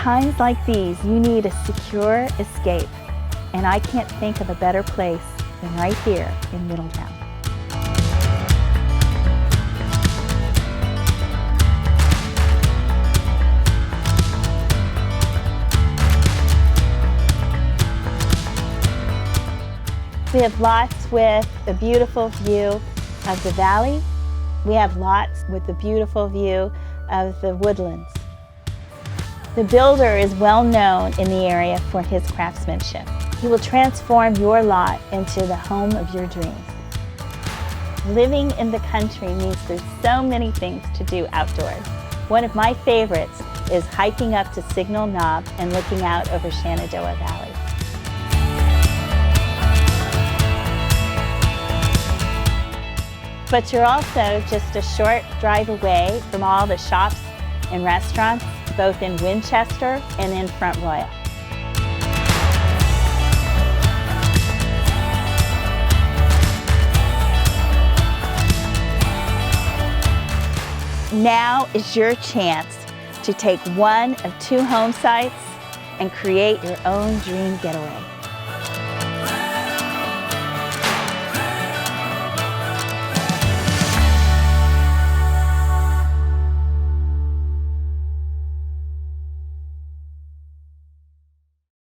times like these, you need a secure escape, and I can't think of a better place than right here in Middletown. We have lots with a beautiful view of the valley. We have lots with a beautiful view of the woodlands. The builder is well known in the area for his craftsmanship. He will transform your lot into the home of your dreams. Living in the country means there's so many things to do outdoors. One of my favorites is hiking up to Signal Knob and looking out over Shenandoah Valley. But you're also just a short drive away from all the shops and restaurants, both in Winchester and in Front Royal. Now is your chance to take one of 2 home sites and create your own dream getaway.